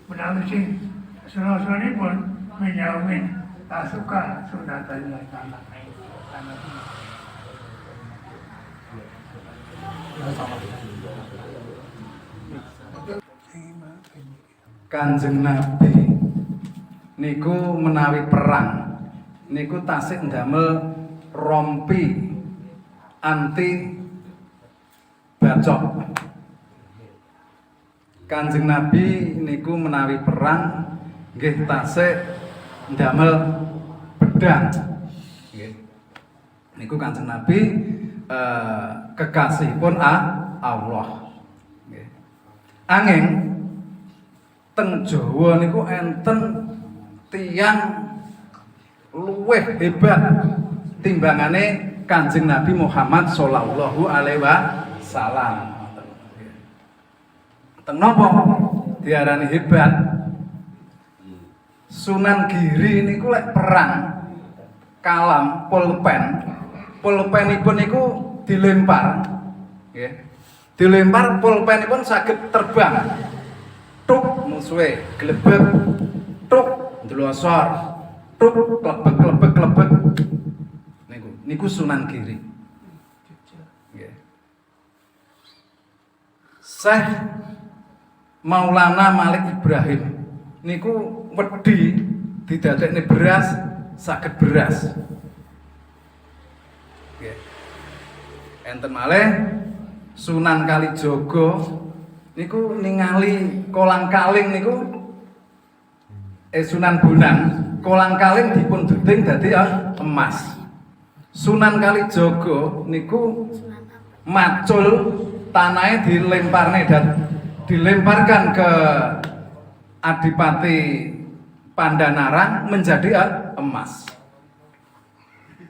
menawi sing senosunipun menyawi tak suka sunnatallah taala. Kanjeng Nabi niku menawi perang niku tasih ndamel rompi anti bacok. Kanjeng Nabi niku menawi perang nggih tasih ndamel pedang. Nggih. Niku Kanjeng Nabi kekasihipun Allah. Nggih. Anging teng Jawa niku enten tiyang luwih hebat timbangane Kanjeng Nabi Muhammad sallallahu alaihi wasallam. Teng napa diarani hebat? Sunan Giri niku lek perang kalam pulpenipun niku dilempar, nggih. Dilempar pulpenipun saged terbang. Tuk musuhe glebek, tuk ndlosor, tuk klebek. Niku Sunan Giri. Nggih. Syekh Maulana Malik Ibrahim niku wedi didadekne beras saged beras. Nggih. Enten malih Sunan Kalijaga niku ningali kolang-kaling niku Sunan Bonang kolang-kaling dipun duding dadi emas. Sunan Kalijaga niku macul tanahe dilemparkan ke Adipati Pandanarang menjadi emas.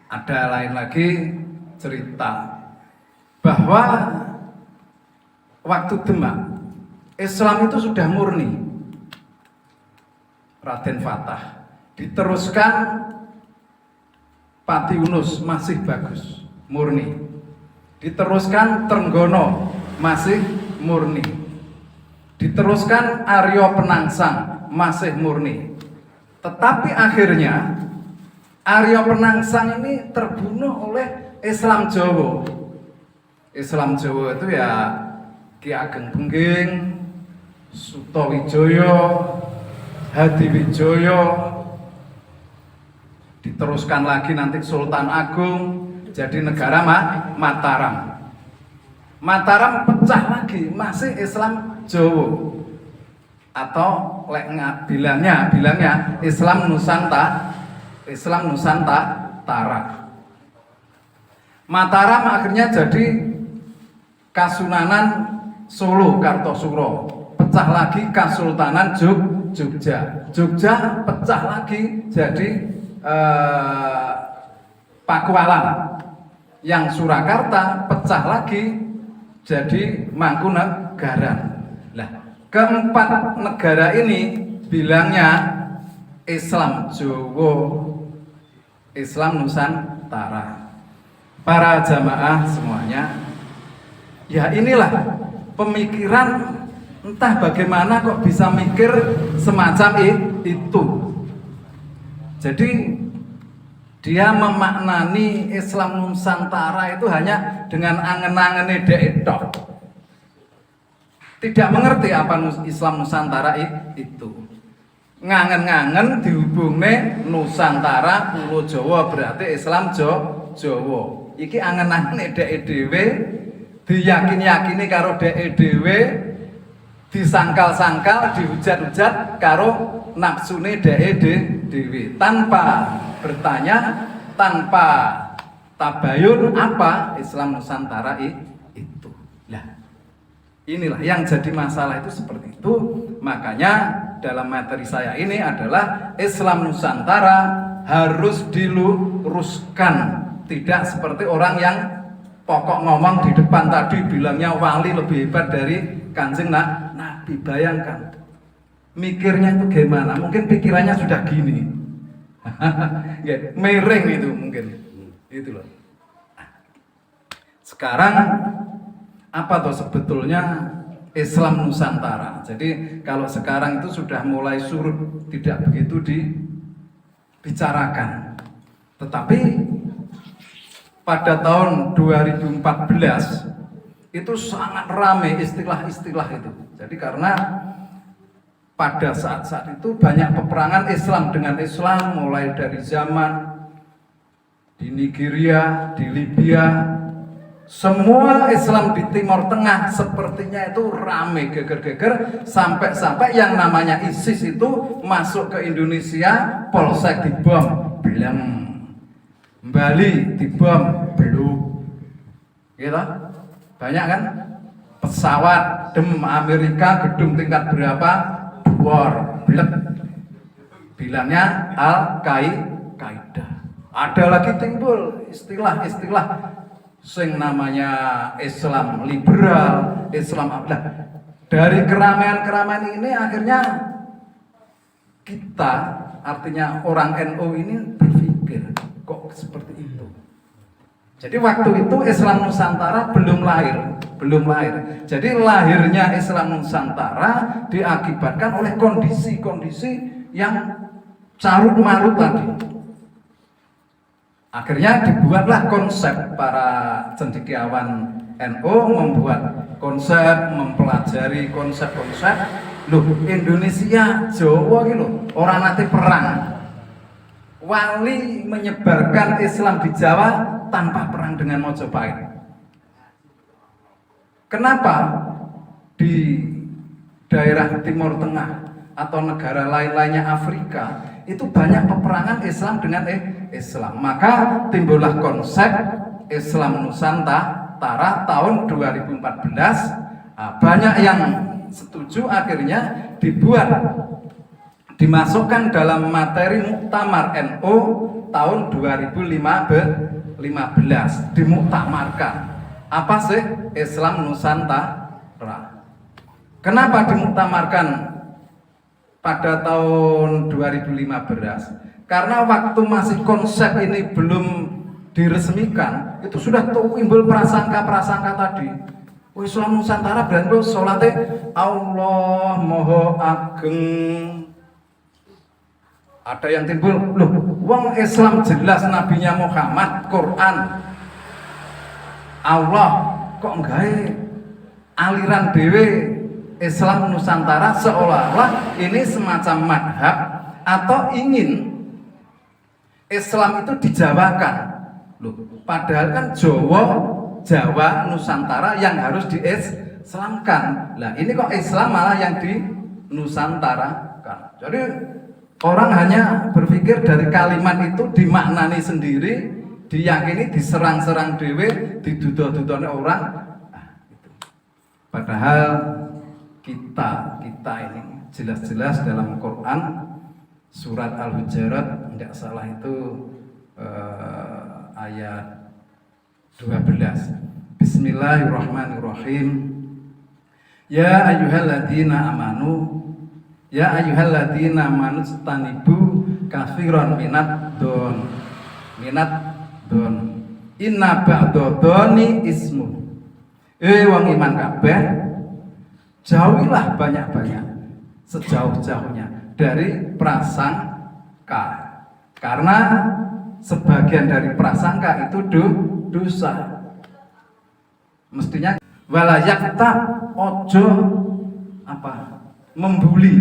Ada lain lagi cerita bahwa waktu Demak Islam itu sudah murni. Raden Fatah diteruskan Pati Yunus masih bagus, murni. Diteruskan Trenggono masih murni. Diteruskan Aryo Penangsang masih murni. Tetapi akhirnya Aryo Penangsang ini terbunuh oleh Islam Jawa. Islam Jawa itu ya Ki Ageng Bengging, Sutowijoyo, Hadiwijoyo, diteruskan lagi nanti Sultan Agung, jadi negara Mataram. Mataram pecah lagi, masih Islam Jawa, atau bilangnya Islam Nusantara. Mataram akhirnya jadi Kasunanan Solo Kartosuro, pecah lagi Kasultanan Jogja. Jogja pecah lagi jadi Pakualam. Yang Surakarta pecah lagi jadi Mangkunegaran. Nah, keempat negara ini bilangnya Islam Jawa, Islam Nusantara. Para jamaah semuanya, ya inilah pemikiran, entah bagaimana kok bisa mikir semacam itu. Jadi dia memaknani Islam Nusantara itu hanya dengan angen-angene dhek tok. Tidak mengerti apa Islam Nusantara itu. Ngangen-ngangen dihubungne Nusantara Pulau Jawa berarti Islam Jawa. Iki angen-angene dhek dhewe, diyakin-yakini karo dhek dhewe, disangkal-sangkal, dihujat-hujat karo nafsune dhek dhewe, tanpa bertanya, tanpa tabayun apa Islam Nusantara itu. Nah, inilah yang jadi masalah itu seperti itu. Makanya dalam materi saya ini adalah Islam Nusantara harus diluruskan. Tidak seperti orang yang pokok ngomong di depan tadi bilangnya wali lebih hebat dari Kanjeng Nabi. Bayangkan mikirnya itu gimana? Mungkin pikirannya sudah gini. Miring itu mungkin. Itu loh. Sekarang apa tuh sebetulnya Islam Nusantara. Jadi kalau sekarang itu sudah mulai surut, tidak begitu dibicarakan. Tetapi pada tahun 2014 itu sangat ramai istilah-istilah itu. Jadi karena pada saat-saat itu banyak peperangan Islam dengan Islam, mulai dari zaman di Nigeria, di Libya, semua Islam di Timur Tengah sepertinya itu ramai geger-geger, sampai-sampai yang namanya ISIS itu masuk ke Indonesia, Polsek dibom, belum, Bali dibom, belum, gitu. Banyak kan? Pesawat dem Amerika, gedung tingkat berapa? War, blek. Bilangnya Al-Qaeda. Ada lagi timbul istilah-istilah sing namanya Islam liberal, Islam apa. Dari keramaian-keramaian ini akhirnya kita, artinya orang NU ini berpikir kok seperti itu. Jadi waktu itu Islam Nusantara belum lahir. Jadi lahirnya Islam Nusantara diakibatkan oleh kondisi-kondisi yang carut marut tadi. Akhirnya dibuatlah konsep, para cendekiawan NU membuat konsep, mempelajari konsep-konsep. Loh, Indonesia, Jawa gitu, orang nanti perang. Wali menyebarkan Islam di Jawa tanpa perang dengan Mojopahit. Kenapa di daerah Timur Tengah atau negara lain-lainnya Afrika itu banyak peperangan Islam dengan Islam? Maka timbullah konsep Islam Nusantara tahun 2014. Banyak yang setuju, akhirnya dimasukkan dalam materi Muktamar NU tahun 2015, dimuktamarkan. Apa sih Islam Nusantara? Kenapa dimuktamarkan pada tahun 2015? Karena waktu masih konsep ini belum diresmikan, itu sudah timbul prasangka-prasangka tadi. Islam Nusantara berarti sholatnya Allah Maha Ageng. Ada yang timbul, loh, wong Islam jelas nabinya Muhammad, Quran, Allah, kok enggak aliran dewe Islam Nusantara, seolah-olah ini semacam madhab atau ingin Islam itu dijawakan. Loh, padahal kan Jawa, Nusantara yang harus diislamkan. Lah ini kok Islam malah yang di Nusantarakan. Jadi orang hanya berpikir dari kalimat itu dimaknani sendiri, diyakini, diserang-serang dewe, diduduh-duduhnya orang. Gitu. Padahal kita ini jelas-jelas dalam Quran surat Al-Hujurat, tidak salah itu ayat 12. Bismillahirrahmanirrahim. Ya ayyuhalladzina amanu, ya ayyuhalladzina amanu stanibu katsiran minad don. Inna ba'dodoni ismu. Wong iman kabeh, jauhilah banyak-banyak, sejauh-jauhnya dari prasangka. Karena sebagian dari prasangka itu dosa. Mestinya walayakta ojo membuli,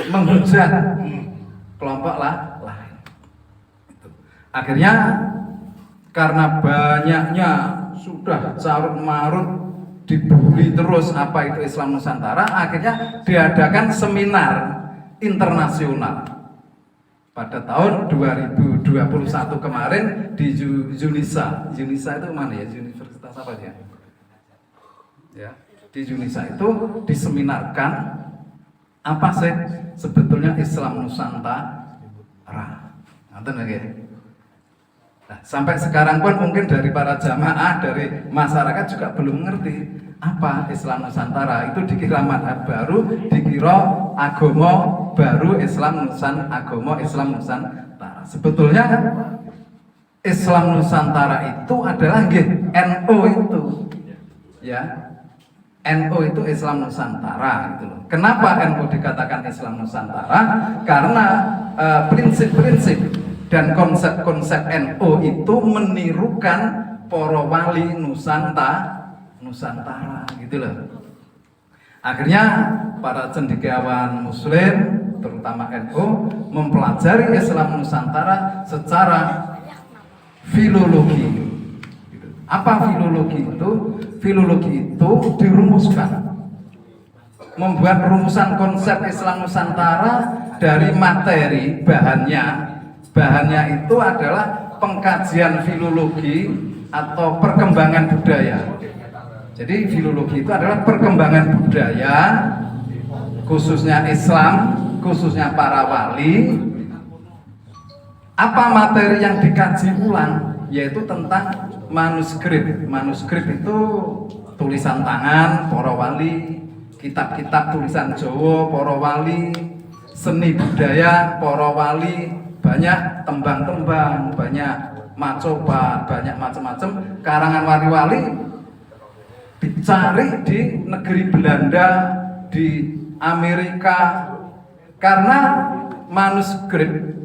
menghujat kelompok lain. Akhirnya karena banyaknya sudah carut marut dibully terus apa itu Islam Nusantara, akhirnya diadakan seminar internasional pada tahun 2021 kemarin di Yunisa. Yunisa itu mana ya? Universitas apa dia? Ya, di Yunisa itu diseminarkan apa sih sebetulnya Islam Nusantara. Nonton lagi. Nah, sampai sekarang pun mungkin dari para jamaah, dari masyarakat juga belum mengerti apa Islam Nusantara. Itu dikira madhab baru, dikira agama baru, Islam Nusantara. Sebetulnya Islam Nusantara itu adalah NU itu, ya. NU itu Islam Nusantara gitu loh. Kenapa NU dikatakan Islam Nusantara? Karena prinsip-prinsip dan konsep-konsep NU itu menirukan para wali Nusantara gitu loh. Akhirnya para cendekiawan muslim terutama NU mempelajari Islam Nusantara secara filologi. Apa filologi itu? Filologi itu dirumuskan, membuat rumusan konsep Islam Nusantara dari materi bahannya itu adalah pengkajian filologi atau perkembangan budaya. Jadi filologi itu adalah perkembangan budaya, khususnya Islam, khususnya para wali. Apa materi yang dikaji ulang? Yaitu tentang manuskrip. Manuskrip itu tulisan tangan para wali, kitab-kitab tulisan Jawa para wali, seni budaya para wali, banyak tembang-tembang, banyak macoba, banyak macam-macam karangan wali-wali dicari di negeri Belanda, di Amerika, karena manuskrip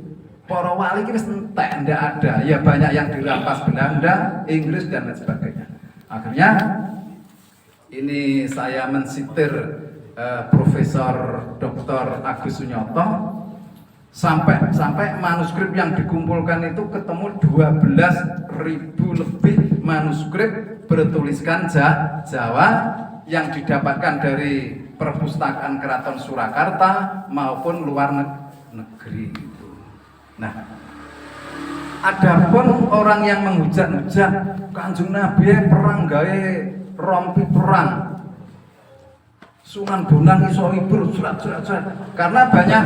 para wali ini entek, tidak ada. Ya banyak yang dirampas Belanda, Inggris dan lain sebagainya. Akhirnya ini saya mensitir Profesor Dr. Agus Sunyoto sampai manuskrip yang dikumpulkan itu ketemu 12.000 lebih manuskrip bertuliskan Jawa yang didapatkan dari perpustakaan Keraton Surakarta maupun luar negeri. Nah, adapun orang yang menghujat-hujat Kanjeng Nabi perang gawe rompi perang, Sunan Bonang iso ibur surat. Karena banyak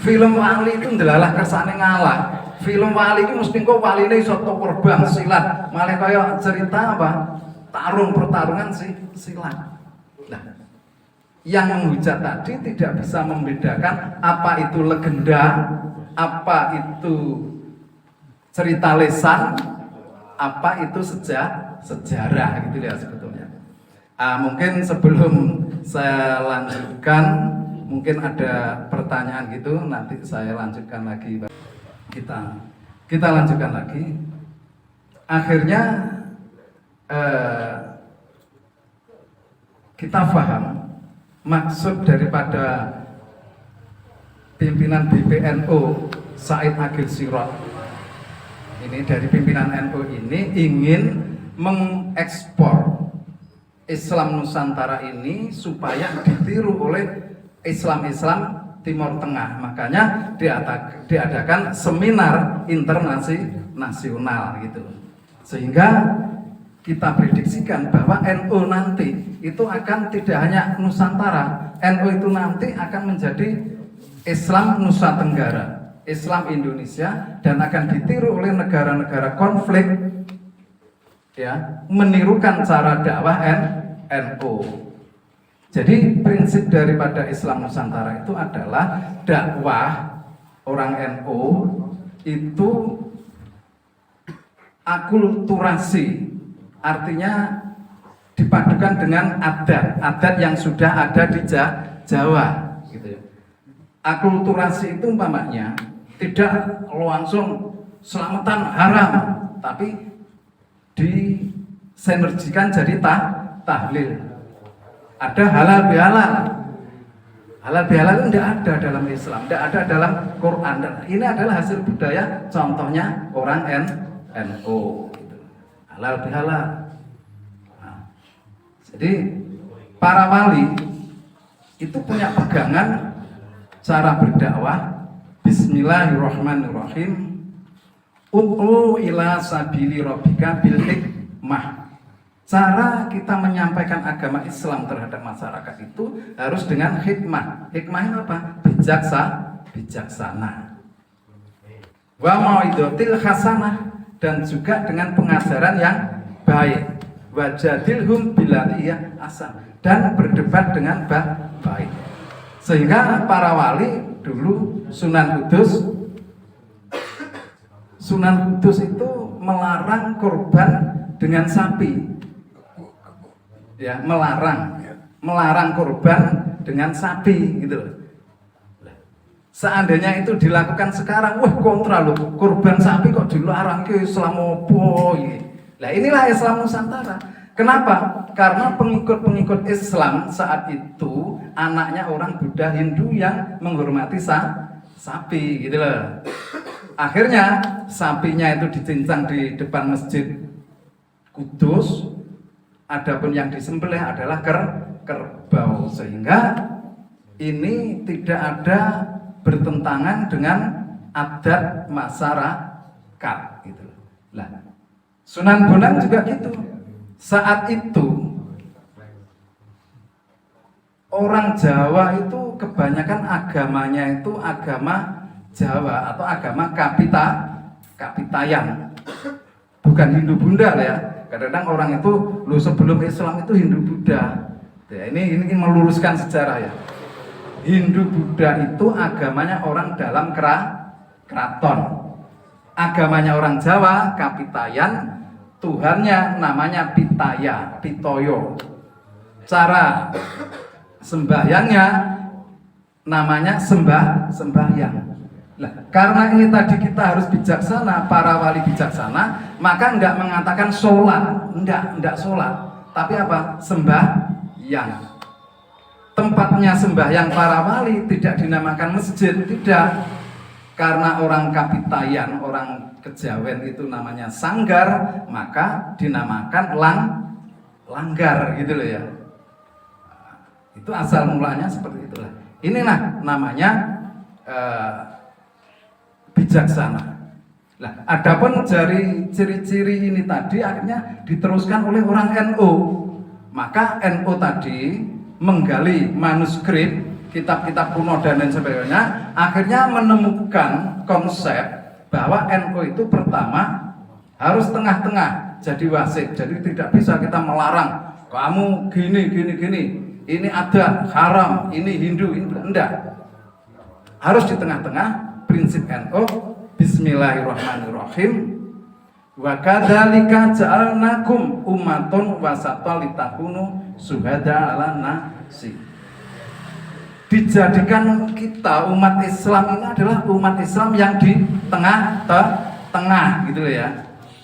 film wali itu ndelalah kersane ngalah. Film wali itu mesti kok waline iso terbang silat, malah kaya cerita apa? Pertarungan silat. Nah, yang menghujat tadi tidak bisa membedakan apa itu legenda, apa itu cerita lesan, apa itu sejarah gitu ya sebetulnya. Mungkin sebelum saya lanjutkan, mungkin ada pertanyaan gitu, nanti saya lanjutkan lagi. Kita lanjutkan lagi. Akhirnya kita paham maksud daripada pimpinan BPNU Said Agil Sirot ini, dari pimpinan NU ini ingin mengekspor Islam Nusantara ini supaya ditiru oleh Islam Timur Tengah. Makanya diadakan seminar internasional gitu. Sehingga kita prediksikan bahwa NU nanti itu akan tidak hanya Nusantara, NU itu nanti akan menjadi Islam Nusa Tenggara, Islam Indonesia, dan akan ditiru oleh negara-negara konflik, ya, menirukan cara dakwah NU. Jadi prinsip daripada Islam Nusantara itu adalah dakwah orang NU itu akulturasi, artinya dipadukan dengan adat yang sudah ada di Jawa, gitu ya. Akulturasi itu umpamanya tidak langsung selamatan haram, tapi disinergikan jadi tahlil. Ada halal bihalal. Halal bihalal itu tidak ada dalam Islam, tidak ada dalam Quran. Ini adalah hasil budaya, contohnya orang NU. Halal bihalal. Nah, jadi para wali itu punya pegangan cara berdakwah. Bismillahirrahmanirrahim. Ud'u ila sabili rabbika bil hikmah. Cara kita menyampaikan agama Islam terhadap masyarakat itu harus dengan hikmah. Hikmah itu apa? Bijaksana. Wa mau'idotil hasanah, dan juga dengan pengajaran yang baik. Wajadilhum billati hiya ahsan, dan berdebat dengan baik. Sehingga para wali dulu, Sunan Kudus itu melarang kurban dengan sapi, ya, melarang melarang kurban dengan sapi gitu loh. Seandainya itu dilakukan sekarang, wah kontra loh, kurban sapi kok dilarang ke Islam opo gitu. Nah inilah Islam Nusantara. Kenapa? Karena pengikut-pengikut Islam saat itu anaknya orang Buddha Hindu yang menghormati sapi gitu loh. Akhirnya sapinya itu dicincang di depan Masjid Kudus. Adapun yang disembelih adalah kerbau, sehingga ini tidak ada bertentangan dengan adat masyarakat gitu. Lah, Sunan Bonang juga gitu. Saat itu orang Jawa itu kebanyakan agamanya itu agama Jawa atau agama Kapitayan, bukan Hindu Bunda ya. Kadang-kadang orang itu lu sebelum Islam itu Hindu Buddha. Ya, ini meluruskan sejarah ya. Hindu Buddha itu agamanya orang dalam keraton. Agamanya orang Jawa Kapitayan, Tuhannya namanya Pitoyo. Cara sembahyangnya namanya sembahyang. Nah, karena ini tadi kita harus bijaksana, para wali bijaksana, maka enggak mengatakan sholat, enggak sholat, tapi apa? Sembahyang. Tempatnya sembahyang para wali tidak dinamakan masjid, tidak. Karena orang Kapitayan, orang Kejawen itu namanya sanggar, maka dinamakan langgar gitu loh ya. Itu asal mulanya seperti itulah. Inilah namanya bijaksana. Nah, adapun dari ciri-ciri ini tadi akhirnya diteruskan oleh orang NU. Maka NU tadi menggali manuskrip, kitab-kitab kuno dan lain sebagainya, akhirnya menemukan konsep bahwa NU itu pertama harus tengah-tengah, jadi wasit. Jadi tidak bisa kita melarang kamu gini. Ini adat haram, ini Hindu, ini enggak. Harus di tengah-tengah. Prinsip NU, Bismillahirrahmanirrahim. Wa kadzalika ja'alnakum ummatun wasatan litakunu syuhada 'alan nasi. Dijadikan kita umat Islam ini adalah umat Islam yang di tengah-tengah gitu ya.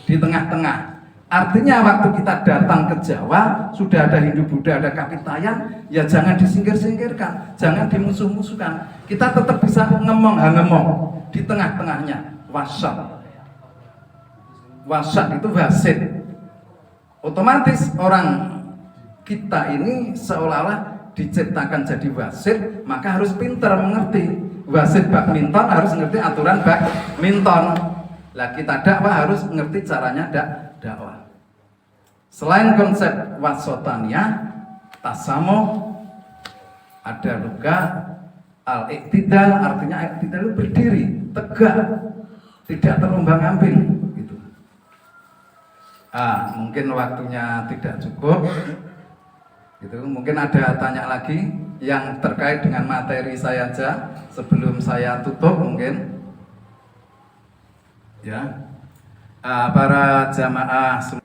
Di tengah-tengah. Artinya waktu kita datang ke Jawa, sudah ada Hindu Buddha, ada Kapitayan, ya jangan disingkir-singkirkan, jangan dimusuh-musuhkan. Kita tetap bisa ngemong di tengah-tengahnya, wasat. Wasat itu wasit. Otomatis orang kita ini seolah-olah diciptakan jadi wasit, maka harus pintar mengerti. Wasit badminton harus ngerti aturan badminton. Lah kita dakwah harus ngerti caranya dakwah. Selain konsep wasotannya, tasamo, ada juga al-iktidal, artinya iktidal itu berdiri, tegak, tidak terombang-ambing gitu. Mungkin waktunya tidak cukup. Gitu. Mungkin ada tanya lagi yang terkait dengan materi saya aja sebelum saya tutup mungkin. Ya. Para jamaah.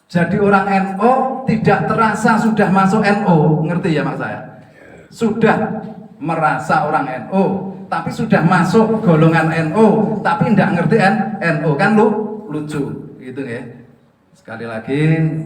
Jadi orang NU tidak terasa sudah masuk NU, ngerti ya Mas saya? Sudah merasa orang NU, tapi sudah masuk golongan NU, tapi tidak ngerti NU kan lucu, gitu ya. Sekali lagi.